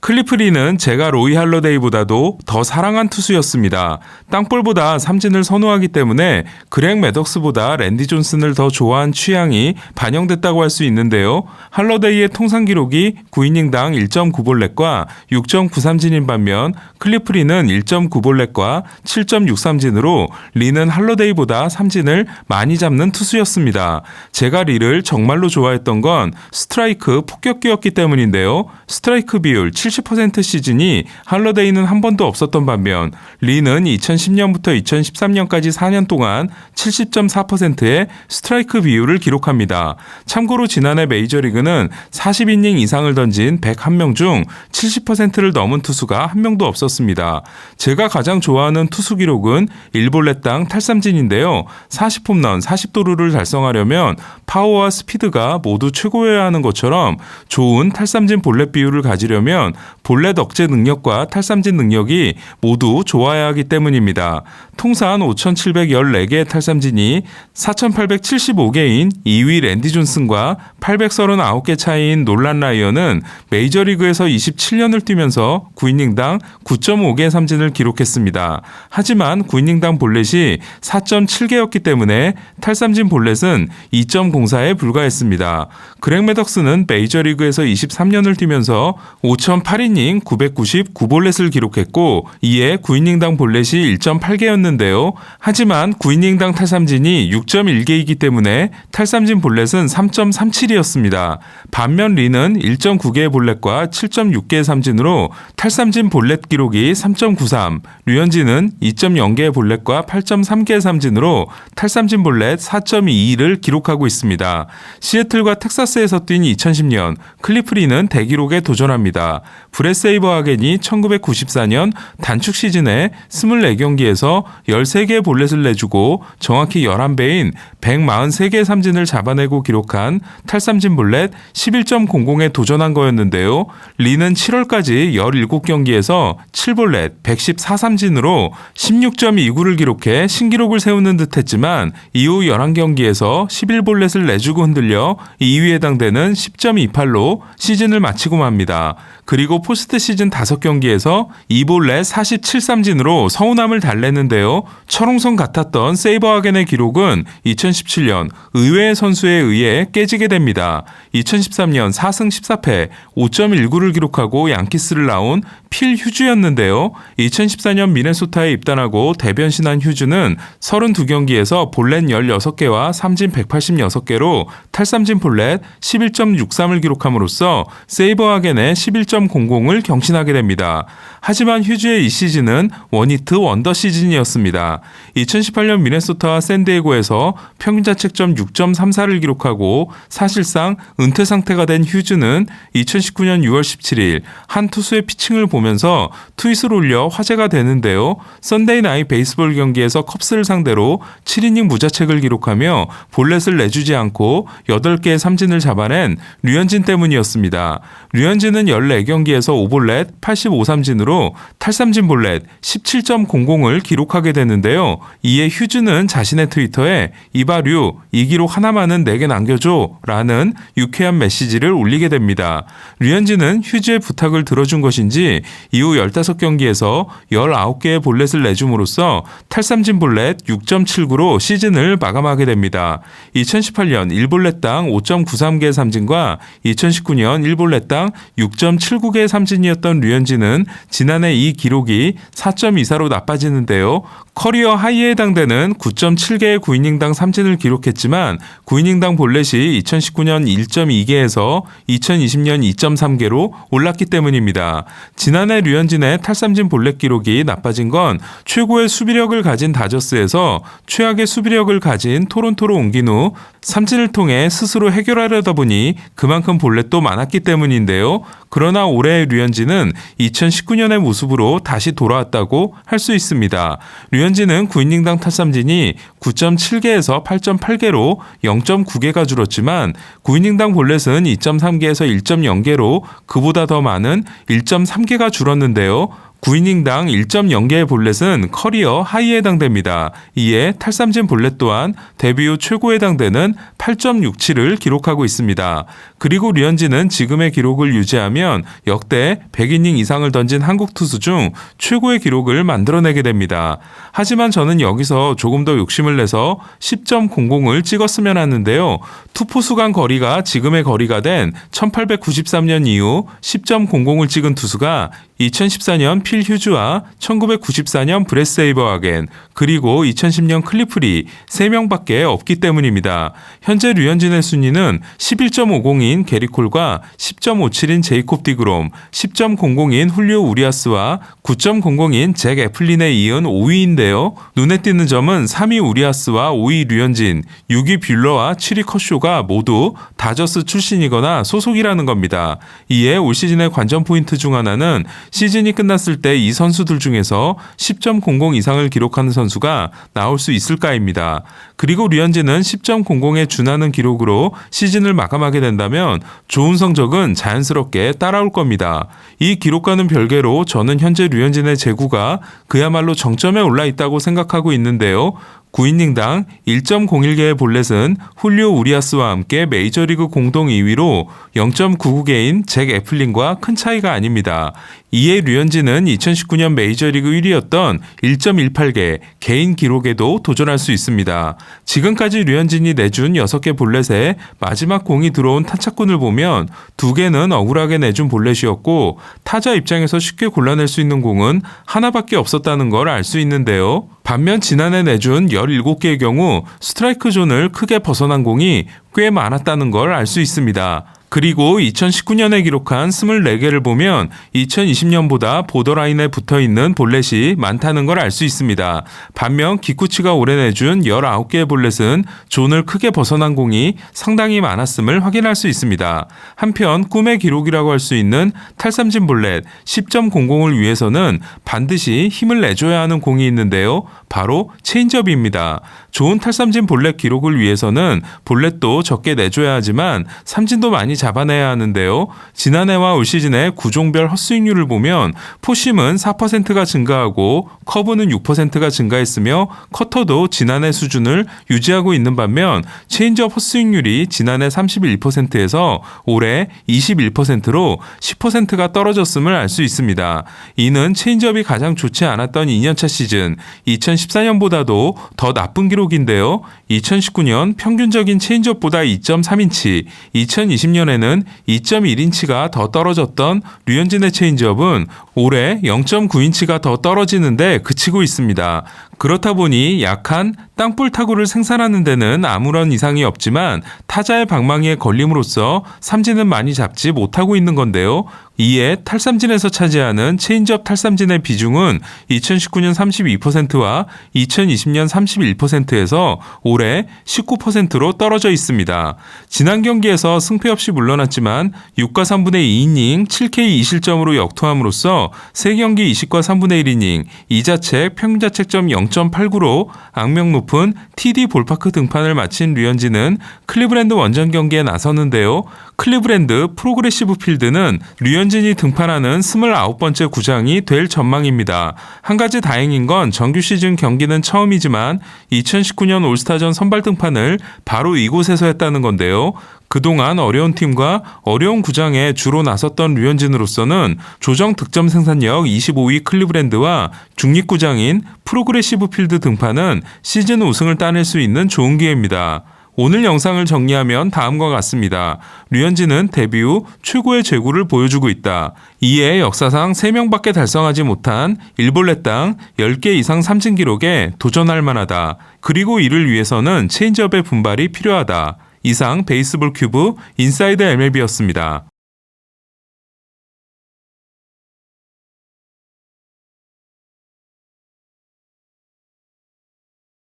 클리프 리는 제가 로이 할러데이보다도 더 사랑한 투수였습니다. 땅볼보다 삼진을 선호하기 때문에 그렉 매덕스보다 랜디 존슨을 더 좋아한 취향이 반영됐다고 할 수 있는데요. 할러데이의 통산 기록이 9이닝당 1.9볼넷과 6.93진인 반면 클리프 리는 1.9볼넷과 7.63진으로 리는 할러데이보다 삼진을 많이 잡는 투수였습니다. 제가 리를 정말로 좋아했던 건 스트라이크 폭격기였기 때문인데요. 스트라이크 비율 70% 시즌이 할러데이는 한 번도 없었던 반면 리는 2010년부터 2013년까지 4년 동안 70.4%의 스트라이크 비율을 기록합니다. 참고로 지난해 메이저리그는 40이닝 이상을 던진 101명 중 70%를 넘은 투수가 한 명도 없었습니다. 제가 가장 좋아하는 투수 기록은 1볼넷당 탈삼진인데요. 40홈런, 40도루를 달성하려면 파워와 스피드가 모두 최고여야 하는 것처럼 좋은 탈삼진 볼넷 비율을 가지려면 볼넷 억제 능력과 탈삼진 능력이 모두 좋아야 하기 때문입니다. 통산 5,714개의 탈삼진이 4,875개인 2위 랜디 존슨과 839개 차이인 놀란 라이언은 메이저리그에서 27년을 뛰면서 9이닝당 9.5개의 삼진을 기록했습니다. 하지만 9이닝당 볼넷이 4.7개였기 때문에 탈삼진 볼넷은 2.04에 불과했습니다. 그렉 매덕스는 메이저리그에서 23년을 뛰면서 5,008이닝 999볼넷을 기록했고 이에 9이닝당 볼넷이 1.8개였는데요. 하지만 9이닝당 탈삼진이 6.1개이기 때문에 탈삼진 볼넷은 3.37이었습니다. 반면 리는 1.9개의 볼넷과 7.6개의 삼진으로 탈삼진 볼넷 기록이 3.93, 류현진은 2.0개의 볼넷과 8.3개의 삼진으로 탈삼진 볼넷 4.22를 기록하고 있습니다. 시애틀과 텍사스에서 뛴 2010년 클리프 리는 대기록에 도전합니다. 브렛 세이버하겐이 1994년 단축 시즌에 24경기에서 13개의 볼넷을 내주고 정확히 11배인 143개의 삼진을 잡아내고 기록한 탈삼진 볼넷 11.00에 도전한 거였는데요. 리는 7월까지 17경기에서 7볼넷 114삼진으로 16.29를 기록해 신기록을 세우는 듯했지만 이후 11경기에서 11볼넷을 내주고 흔들려 2위에 해당되는 10.28로 시즌을 마치고 맙니다. 그리고 포스트 시즌 5경기에서 2볼넷 47삼진으로 서운함을 달랬는데요. 철옹성 같았던 세이버하겐의 기록은 2017년 의외의 선수에 의해 깨지게 됩니다. 2013년 4승 14패 5.19를 기록하고 양키스를 나온 필 휴즈였는데요. 2014년 미네소타에 입단하고 대변신한 휴즈는 32경기에서 볼넷 16개와 삼진 186개로 탈삼진 볼넷 11.63을 기록함으로써 세이버하겐의 11.00을 경신하게 됩니다. 하지만 휴즈의 이 시즌은 원히트 원더 시즌이었습니다. 2018년 미네소타와 샌디에고에서 평균 자책점 6.34를 기록하고 사실상 은퇴 상태가 된 휴즈는 2019년 6월 17일 한 투수의 피칭을 보면서 트윗을 올려 화제가 되는데요. 썬데이 나잇 베이스볼 경기에서 컵스를 상대로 7이닝 무자책을 기록하며 볼넷을 내주지 않고 8개의 삼진을 잡아낸 류현진 때문이었습니다. 류현진은 14경기에서 5볼넷 85삼진으로 탈삼진 볼넷 17.00을 기록하게 되는데요. 이에 휴즈는 자신의 트위터에 이바류 이 기록 하나만은 내게 남겨줘 라는 유쾌한 메시지를 올리게 됩니다. 류현진은 휴즈의 부탁을 들어준 것인지 이후 15경기에서 19개의 볼넷을 내줌으로써 탈삼진 볼넷 6.79로 시즌을 마감하게 됩니다. 2018년 1볼넷당 5.93개의 삼진과 2019년 1볼넷당 6.79개의 삼진이었던 류현진은 지난해 이 기록이 4.24로 나빠지는데요. 커리어 하이에 해당되는 9.7개의 9이닝당 삼진을 기록했지만 9이닝당 볼넷이 2019년 1.2개에서 2020년 2.3개로 올랐기 때문입니다. 지난해 류현진의 탈삼진 볼넷 기록이 나빠진 건 최고의 수비력을 가진 다저스에서 최악의 수비력을 가진 토론토로 옮긴 후 삼진을 통해 스스로 해결하려다 보니 그만큼 볼넷도 많았기 때문인데요. 그러나 올해의 류현진은 2019년의 모습으로 다시 돌아왔다고 할 수 있습니다. 류현진은 9이닝당 탈삼진이 9.7개에서 8.8개로 0.9개가 줄었지만 9이닝당 볼넷은 2.3개에서 1.0개로 그보다 더 많은 1.3개가 줄었는데요. 9이닝당 1.0개의 볼넷은 커리어 하이에 해당됩니다. 이에 탈삼진 볼넷 또한 데뷔 후 최고에 해당되는 8.67을 기록하고 있습니다. 그리고 류현진은 지금의 기록을 유지하면 역대 100이닝 이상을 던진 한국 투수 중 최고의 기록을 만들어내게 됩니다. 하지만 저는 여기서 조금 더 욕심을 내서 10.00을 찍었으면 하는데요. 투포수 간 거리가 지금의 거리가 된 1893년 이후 10.00을 찍은 투수가 2014년 필 휴즈와 1994년 브렛 세이버하겐 그리고 2010년 클리프리 3명밖에 없기 때문입니다. 현재 류현진의 순위는 11.50인 게리콜과 10.57인 제이콥 디그롬, 10.00인 훌리오 우리아스와 9.00인 잭 애플린에 이은 5위인데요. 눈에 띄는 점은 3위 우리아스와 5위 류현진, 6위 뷰러와 7위 커쇼가 모두 다저스 출신이거나 소속이라는 겁니다. 이에 올 시즌의 관전 포인트 중 하나는 시즌이 끝났을 때 이 선수들 중에서 10.00 이상을 기록하는 선수가 나올 수 있을까입니다. 그리고 류현진은 10.00에 준하는 기록으로 시즌을 마감하게 된다면 좋은 성적은 자연스럽게 따라올 겁니다. 이 기록과는 별개로 저는 현재 류현진의 제구가 그야말로 정점에 올라 있다고 생각하고 있는데요. 9이닝당 1.01개의 볼넷은 훌리오 우리아스와 함께 메이저리그 공동 2위로 0.99개인 잭 애플린과 큰 차이가 아닙니다. 이에 류현진은 2019년 메이저리그 1위였던 1.18개 개인 기록에도 도전할 수 있습니다. 지금까지 류현진이 내준 6개 볼넷에 마지막 공이 들어온 타차꾼을 보면 2개는 억울하게 내준 볼넷이었고 타자 입장에서 쉽게 골라낼 수 있는 공은 하나밖에 없었다는 걸 알 수 있는데요. 반면 지난해 내준 17개의 경우 스트라이크 존을 크게 벗어난 공이 꽤 많았다는 걸 알 수 있습니다. 그리고 2019년에 기록한 24개를 보면 2020년보다 보더라인에 붙어있는 볼넷이 많다는 걸 알 수 있습니다. 반면 기쿠치가 올해 내준 19개의 볼넷은 존을 크게 벗어난 공이 상당히 많았음을 확인할 수 있습니다. 한편 꿈의 기록이라고 할 수 있는 탈삼진 볼넷 10.00을 위해서는 반드시 힘을 내줘야 하는 공이 있는데요. 바로 체인지업입니다. 좋은 탈삼진 볼넷 기록을 위해서는 볼넷도 적게 내줘야 하지만 삼진도 많이 잡아내야 하는데요. 지난해와 올 시즌의 구종별 헛스윙률을 보면 포심은 4%가 증가하고 커브는 6%가 증가했으며 커터도 지난해 수준을 유지하고 있는 반면 체인지업 헛스윙률이 지난해 31%에서 올해 21%로 10%가 떨어졌음을 알 수 있습니다. 이는 체인지업이 가장 좋지 않았던 2년차 시즌 2014년보다도 더 나쁜 기록인데요. 2019년 평균적인 체인지업보다 2.3인치, 2020년에는 2.1인치가 더 떨어졌던 류현진의 체인지업은 올해 0.9인치가 더 떨어지는데 그치고 있습니다. 그렇다 보니 약한 땅볼 타구를 생산하는 데는 아무런 이상이 없지만 타자의 방망이에 걸림으로써 삼진은 많이 잡지 못하고 있는 건데요. 이에 탈삼진에서 차지하는 체인지업 탈삼진의 비중은 2019년 32%와 2020년 31%에서 올해 19%로 떨어져 있습니다. 지난 경기에서 승패 없이 물러났지만 6과 3분의 2이닝 7K 2실점으로 역투함으로써 3경기 20과 3분의 1이닝 2자책 평균자책점 0.89로 악명 높은 TD 볼파크 등판을 마친 류현진은 클리브랜드 원정 경기에 나섰는데요. 클리브랜드 프로그레시브 필드는 류현진이 등판하는 29번째 구장이 될 전망입니다. 한 가지 다행인 건 정규 시즌 경기는 처음이지만 2019년 올스타전 선발 등판을 바로 이곳에서 했다는 건데요. 그동안 어려운 팀과 어려운 구장에 주로 나섰던 류현진으로서는 조정 득점 생산력 25위 클리브랜드와 중립구장인 프로그레시브 필드 등판은 시즌 우승을 따낼 수 있는 좋은 기회입니다. 오늘 영상을 정리하면 다음과 같습니다. 류현진은 데뷔 후 최고의 제구를 보여주고 있다. 이에 역사상 3명밖에 달성하지 못한 1볼넷당 10개 이상 삼진 기록에 도전할 만하다. 그리고 이를 위해서는 체인지업의 분발이 필요하다. 이상 베이스볼 큐브 인사이드 MLB였습니다.